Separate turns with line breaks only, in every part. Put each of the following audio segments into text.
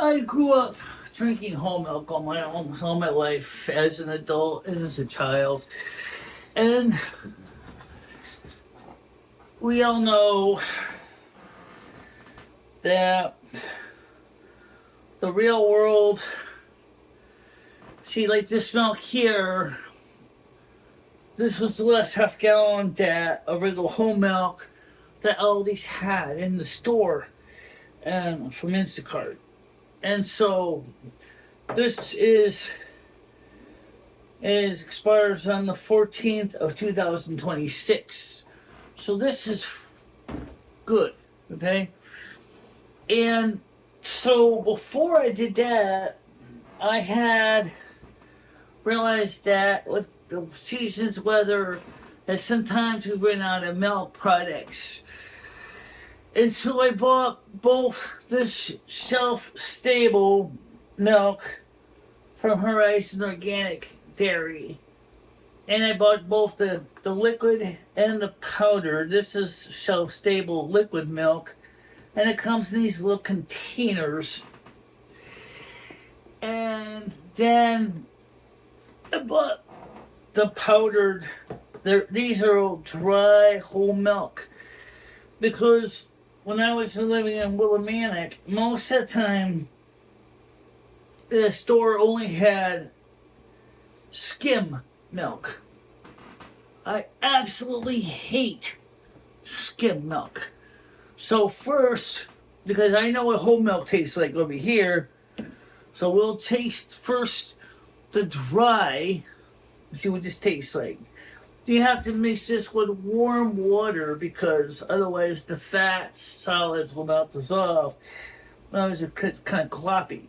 I grew up drinking whole milk on my own all my life as an adult and as a child. And we all know that the real world, see, like this milk here, this was the last half gallon that a regular whole milk that Aldi's had in the store and from Instacart. And so this expires on the 14th of 2026. So this is good, okay? And so before I did that, I had realized that with the season's weather, that sometimes we run out of milk products. And so I bought both this shelf-stable milk from Horizon Organic Dairy. And I bought both the liquid and the powder. This is shelf-stable liquid milk. And it comes in these little containers. And then I bought the powdered. These are all dry whole milk. Because when I was living in Willimantic, most of the time, the store only had skim milk. I absolutely hate skim milk. So first, because I know what whole milk tastes like over here, so we'll taste first the dry, see what this tastes like. You have to mix this with warm water because otherwise the fat solids will not dissolve. Otherwise it's kind of gloppy.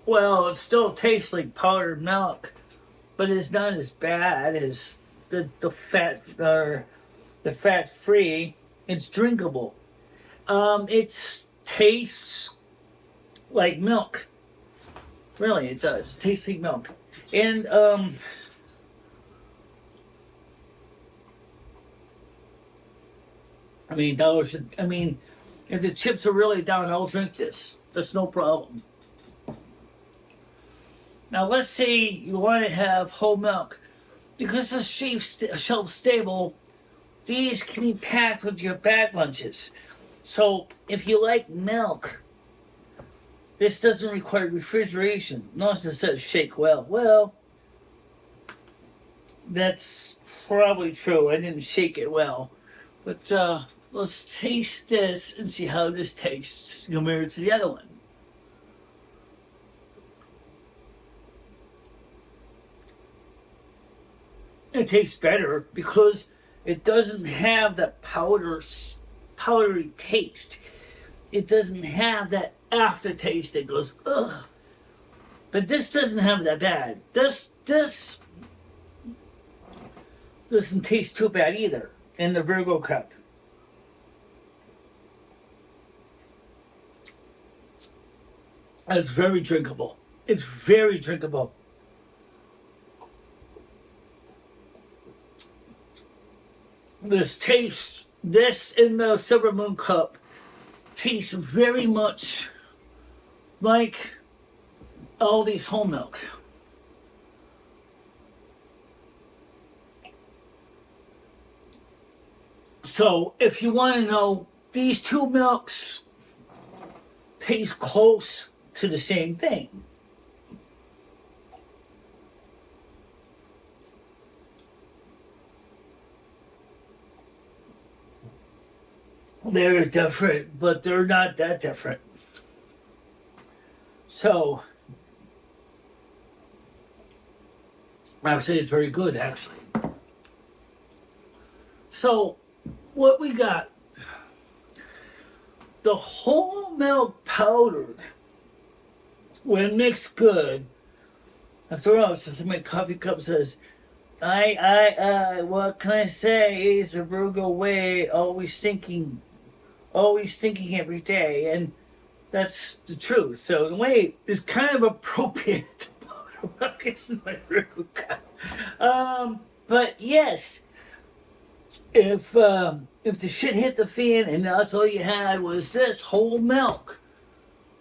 Well, it still tastes like powdered milk, but it's not as bad as the fat free. It's drinkable. It tastes like milk. Really, it does. It tastes like milk. And, if the chips are really down, I'll drink this. That's no problem. Now, let's say you want to have whole milk. Because it's shelf-stable, these can be packed with your bag lunches. So, if you like milk, this doesn't require refrigeration. Notice it says shake well. Well, that's probably true. I didn't shake it well. But let's taste this and see how this tastes compared to the other one. It tastes better because it doesn't have that powdery taste. It doesn't have that aftertaste that goes, ugh. But this doesn't have that bad. This doesn't taste too bad either in the Virgo cup. It's very drinkable. It's very drinkable. This in the Silver Moon cup tastes very much like Aldi's whole milk. So if you want to know, these two milks taste close to the same thing. They're different, but they're not that different. So, actually, it's very good, actually. So, what we got, the whole milk powdered, when mixed good, after all, so my coffee cup says, what can I say, is a Virgo way, always thinking every day, and that's the truth. So in a way, it's kind of appropriate to powder milk in my Virgo cup. But yes, if the shit hit the fan and that's all you had was this whole milk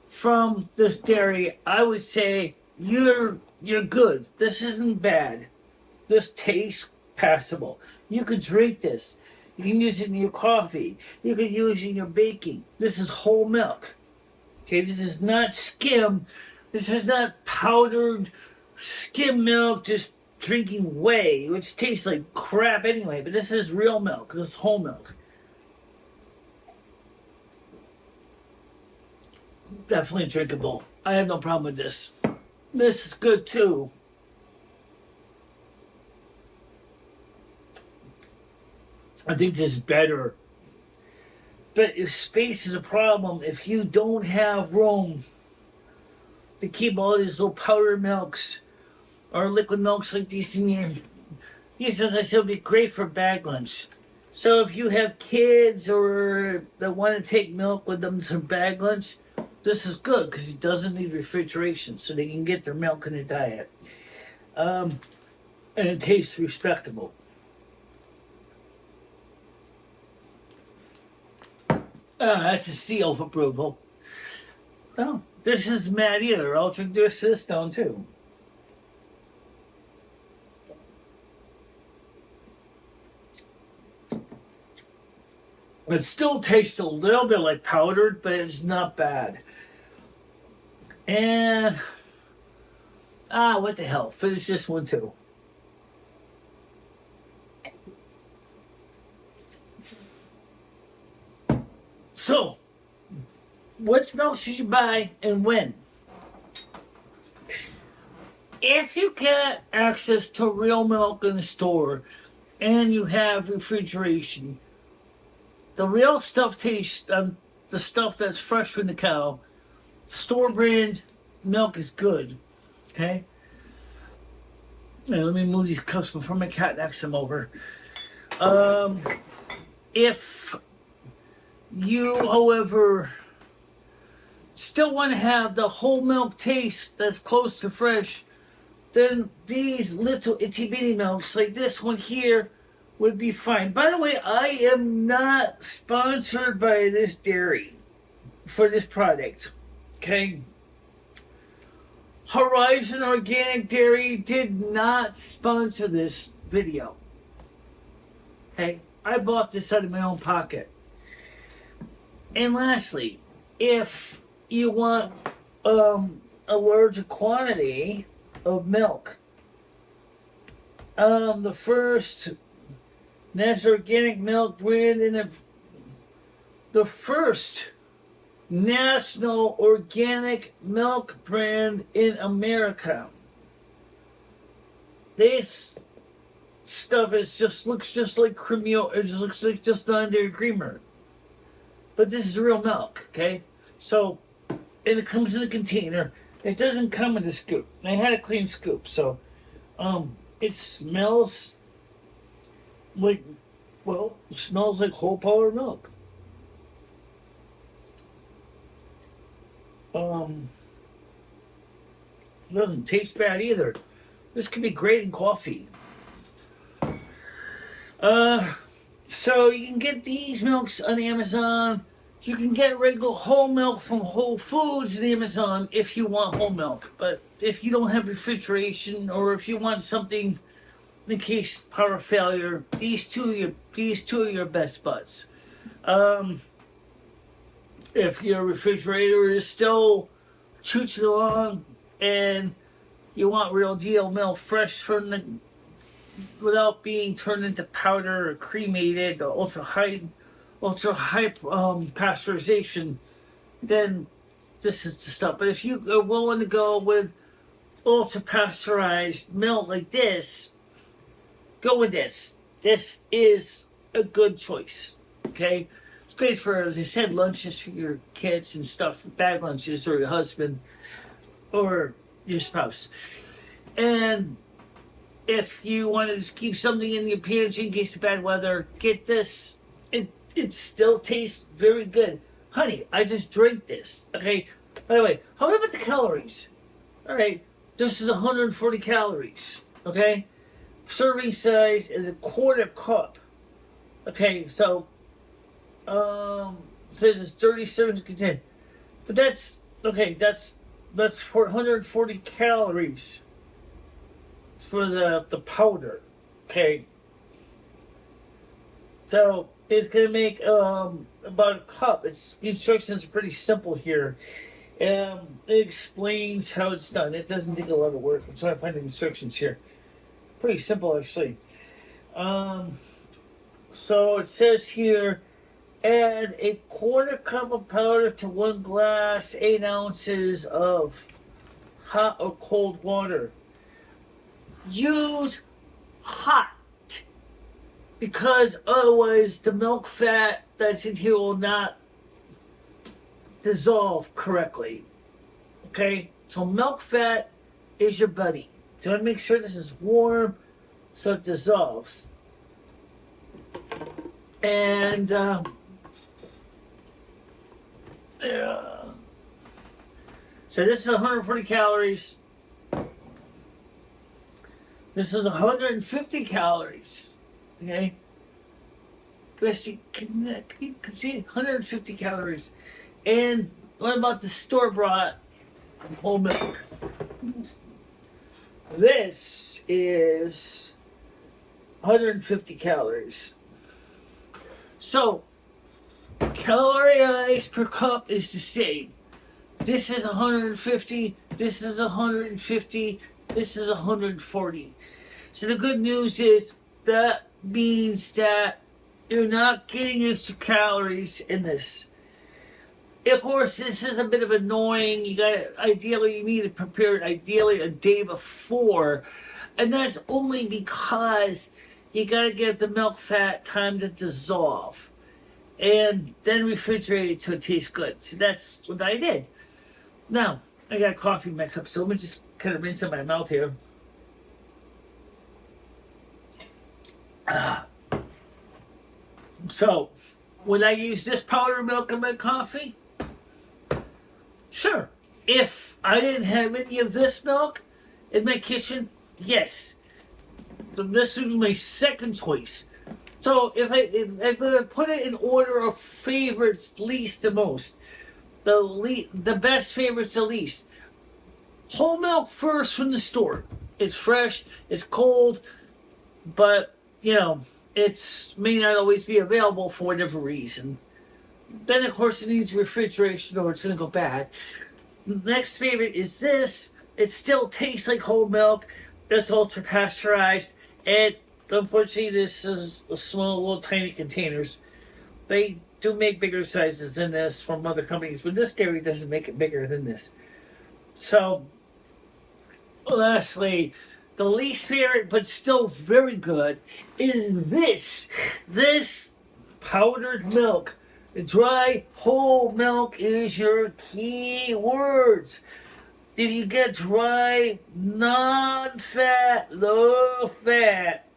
from this dairy, I would say you're good. This isn't bad. This tastes passable. You could drink this. You can use it in your coffee. You can use it in your baking. This is whole milk. Okay, this is not skim. This is not powdered skim milk just drinking whey, which tastes like crap anyway. But this is real milk. This is whole milk. Definitely drinkable. I have no problem with this. This is good too. I think this is better. But if space is a problem, if you don't have room to keep all these little powdered milks or liquid milks like these in your, these, as I said, would be great for bag lunch. So if you have kids or that want to take milk with them to bag lunch, this is good because it doesn't need refrigeration, so they can get their milk in their diet. And it tastes respectable. That's a seal of approval. Oh, this isn't bad either. I'll drink this down too. It still tastes a little bit like powdered, but it's not bad. And, what the hell? Finish this one too. So, what milk should you buy and when? If you get access to real milk in the store and you have refrigeration, the real stuff tastes, the stuff that's fresh from the cow. Store brand milk is good. Okay? Now, let me move these cups before my cat knocks them over. If you, however, still want to have the whole milk taste that's close to fresh, then these little itty bitty milks like this one here would be fine. By the way, I am not sponsored by this dairy for this product. Okay? Horizon Organic Dairy did not sponsor this video. Okay? I bought this out of my own pocket. And lastly, if you want a larger quantity of milk, the first natural organic milk brand and the first national organic milk brand in America. This stuff looks just like creamy. It just looks like just non-dairy creamer. But this is real milk, okay? So, and it comes in a container. It doesn't come in a scoop. I had a clean scoop, so it smells like, well, it smells like whole powdered milk. It doesn't taste bad either. This could be great in coffee. So you can get these milks on Amazon. You can get regular whole milk from Whole Foods on Amazon if you want whole milk. But if you don't have refrigeration or if you want something in case power failure, these two are your best bets. If your refrigerator is still chooching along and you want real deal milk fresh from the, without being turned into powder or cremated or ultra high pasteurization, then this is the stuff. But if you are willing to go with ultra pasteurized milk like this, go with this. This is a good choice. Okay? It's great for, as I said, lunches for your kids and stuff, bag lunches, or your husband, or your spouse. And if you want to just keep something in your pantry in case of bad weather, get this. It still tastes very good. Honey, I just drank this. Okay? By the way, how about the calories? All right, this is 140 calories. Okay? Serving size is a quarter cup Okay, so it says it's 37 content, but that's okay. That's 440 calories for the powder. Okay, so it's gonna make about a cup. It's the instructions are pretty simple here. It explains how it's done. It doesn't take a lot of work. I'm trying to find the instructions here. Pretty simple, actually. So it says here, add a quarter cup of powder to 1 glass, 8 ounces of hot or cold water. Use hot, because otherwise the milk fat that's in here will not dissolve correctly. Okay, so milk fat is your buddy. So you want to make sure this is warm so it dissolves. And yeah. So this is 140 calories. This is 150 calories. Okay. Can you see 150 calories. And what about the store-bought whole milk? This is 150 calories. So, calorie per cup is the same. This is 150, this is 150, this is 140. So the good news is that means that you're not getting extra calories in this. Of course, this is a bit of annoying. You need to prepare it ideally a day before. And that's only because you gotta get the milk fat time to dissolve. And then refrigerate it so it tastes good. So that's what I did. Now, I got coffee in my cup, so let me just kind of rinse in my mouth here. So, would I use this powdered milk in my coffee? Sure. If I didn't have any of this milk in my kitchen, yes. So this would be my second choice. So if I put it in order of favorites, least to most, the best favorites to least. Whole milk first from the store. It's fresh, it's cold, but it may not always be available for whatever reason. Then of course it needs refrigeration or it's gonna go bad. The next favorite is this. It still tastes like whole milk. It's ultra pasteurized. And unfortunately, this is a small, little, tiny containers. They do make bigger sizes than this from other companies, but this dairy doesn't make it bigger than this. So, lastly, the least favorite, but still very good, is this. This powdered milk. Dry whole milk is your key words. Did you get dry, non-fat, low-fat?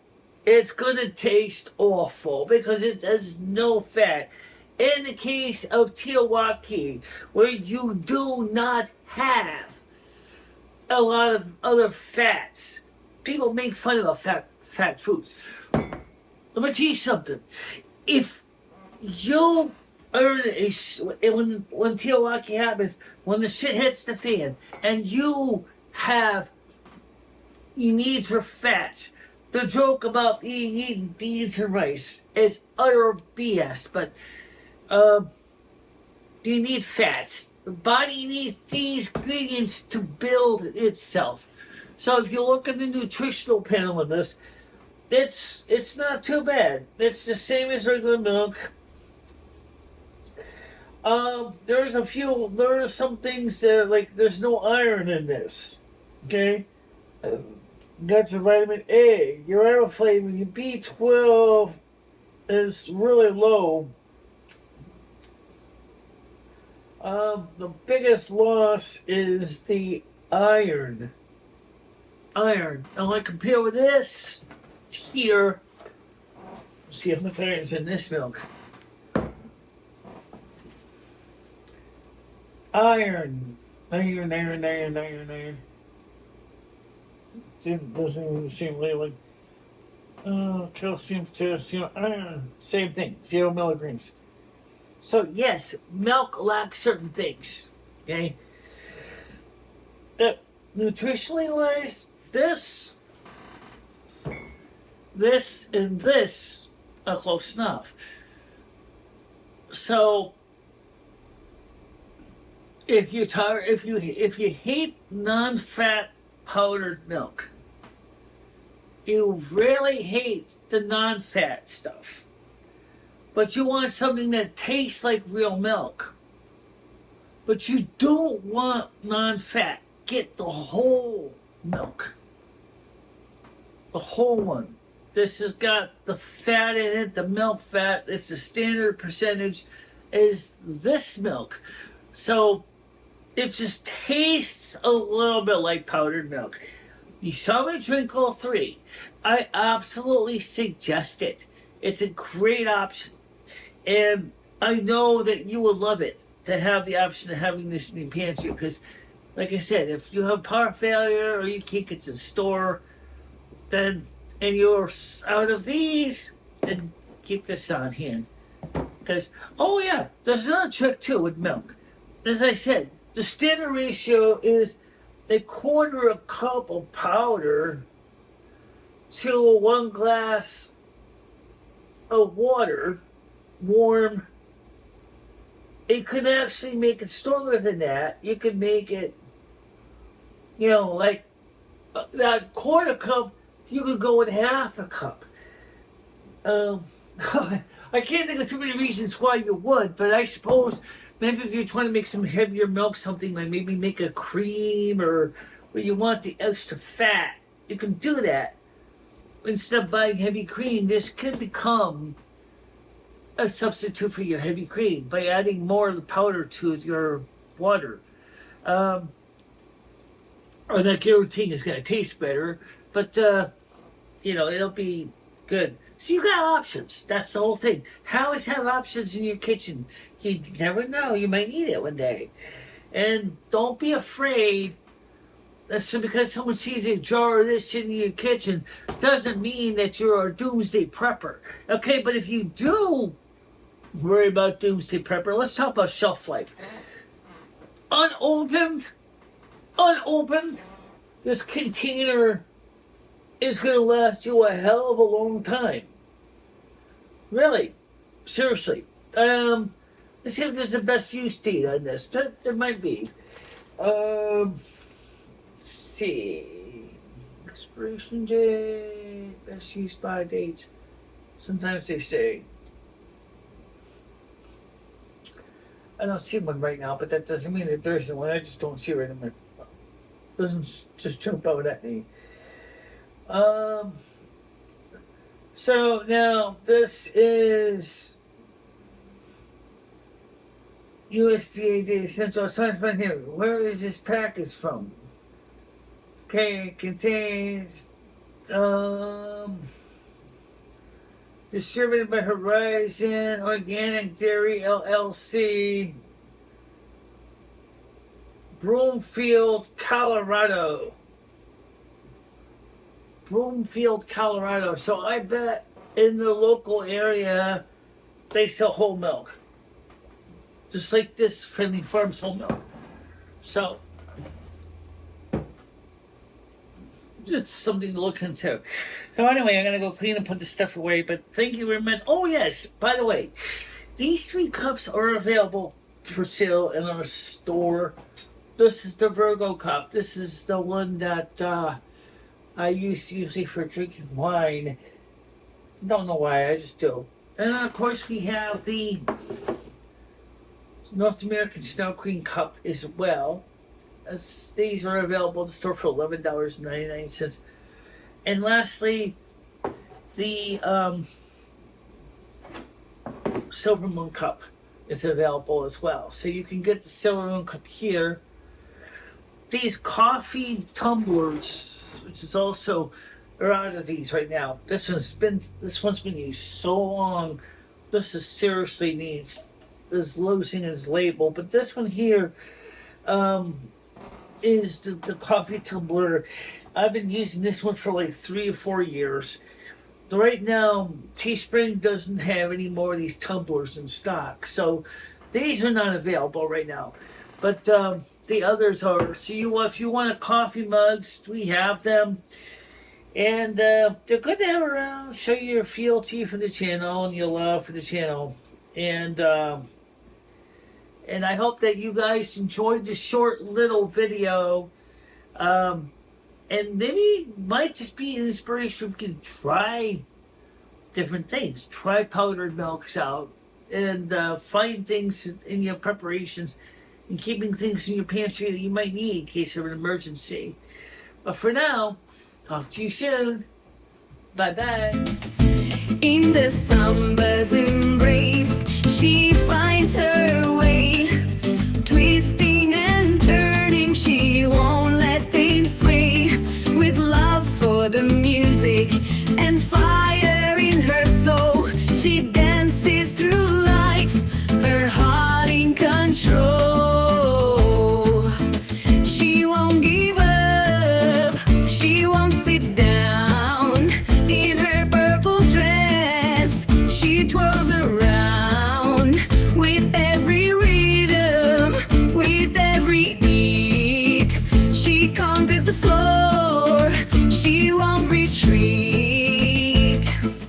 It's going to taste awful because it has no fat. In the case of Tiawaki, where you do not have a lot of other fats, people make fun of fat foods. Let me tell you something. If you when Tiawaki happens, when the shit hits the fan, and you need for fat, the joke about eating beans and rice is utter BS. But you need fats. The body needs these ingredients to build itself. So if you look at the nutritional panel of this, it's not too bad. It's the same as regular milk. There are some things that like there's no iron in this. Okay? Got your vitamin A, your riboflavin, your B12 is really low. The biggest loss is the iron. Now I compare with this here. Let's see how much iron's in this milk. Iron. It doesn't even seem like Calcium, potassium, iron, same thing, 0 milligrams. So yes, milk lacks certain things. Okay, nutritionally wise, this, and this are close enough. So if you hate non-fat powdered milk, you really hate the non-fat stuff, but you want something that tastes like real milk, but you don't want non-fat, get the whole milk. The whole one. This has got the fat in it, the milk fat. It's the standard percentage is this milk. So it just tastes a little bit like powdered milk. You saw me drink all three. I absolutely suggest it. It's a great option. And I know that you will love it to have the option of having this in your pantry because, like I said, if you have power failure or you can't get to the store, then, and you're out of these, then keep this on hand. Because, oh yeah, there's another trick too with milk. As I said, the standard ratio is a quarter a cup of powder to 1 glass of water, warm. You could actually make it stronger than that. You could make it, like that quarter cup, you could go with half a cup. I can't think of too many reasons why you would, but I suppose maybe if you're trying to make some heavier milk, something like maybe make a cream or where you want the extra fat, you can do that. Instead of buying heavy cream, this can become a substitute for your heavy cream by adding more of the powder to your water. Or that guarantee is going to taste better, but, it'll be good. So you got options. That's the whole thing. Always have options in your kitchen. You never know. You might need it one day. And don't be afraid. That's because someone sees a jar of this in your kitchen doesn't mean that you're a doomsday prepper. Okay, but if you do worry about doomsday prepper, let's talk about shelf life. Unopened, this container is going to last you a hell of a long time. Really. Seriously. Let's see if there's a best use date on this. There might be. Let's see. Expiration date, best use by dates. Sometimes they say. I don't see one right now, but that doesn't mean that there isn't one. I just don't see it right in my. Doesn't just jump out at me. So now this is USDA data central. I was trying to find here. Where is this package from? Okay, it contains distributed by Horizon Organic Dairy LLC, Broomfield, Colorado. So I bet in the local area they sell whole milk. Just like this Friendly Farms whole milk. So it's something to look into. So anyway, I'm going to go clean and put this stuff away. But thank you very much. Oh yes, by the way, these 3 cups are available for sale in our store. This is the Virgo cup. This is the one that I use usually for drinking wine. Don't know why, I just do. And of course we have the North American Snow Queen cup as well. As these are available in the store for $11.99. And lastly, the Silver Moon cup is available as well. So you can get the Silver Moon cup here. These coffee tumblers, which is also are out of these right now. This one's been used so long. This is seriously needs is losing its label. But this one here is the coffee tumbler. I've been using this one for like 3 or 4 years. right now, Teespring doesn't have any more of these tumblers in stock, so these are not available right now. But the others are. So if you want a coffee mugs, we have them. And they're good to have around, show you your fealty for the channel and your love for the channel. And I hope that you guys enjoyed this short little video. And maybe it might just be an inspiration if you can try different things. Try powdered milks out and find things in your preparations and keeping things in your pantry that you might need in case of an emergency. But for now, talk to you soon. Bye-bye.
In the summer's embrace, she finds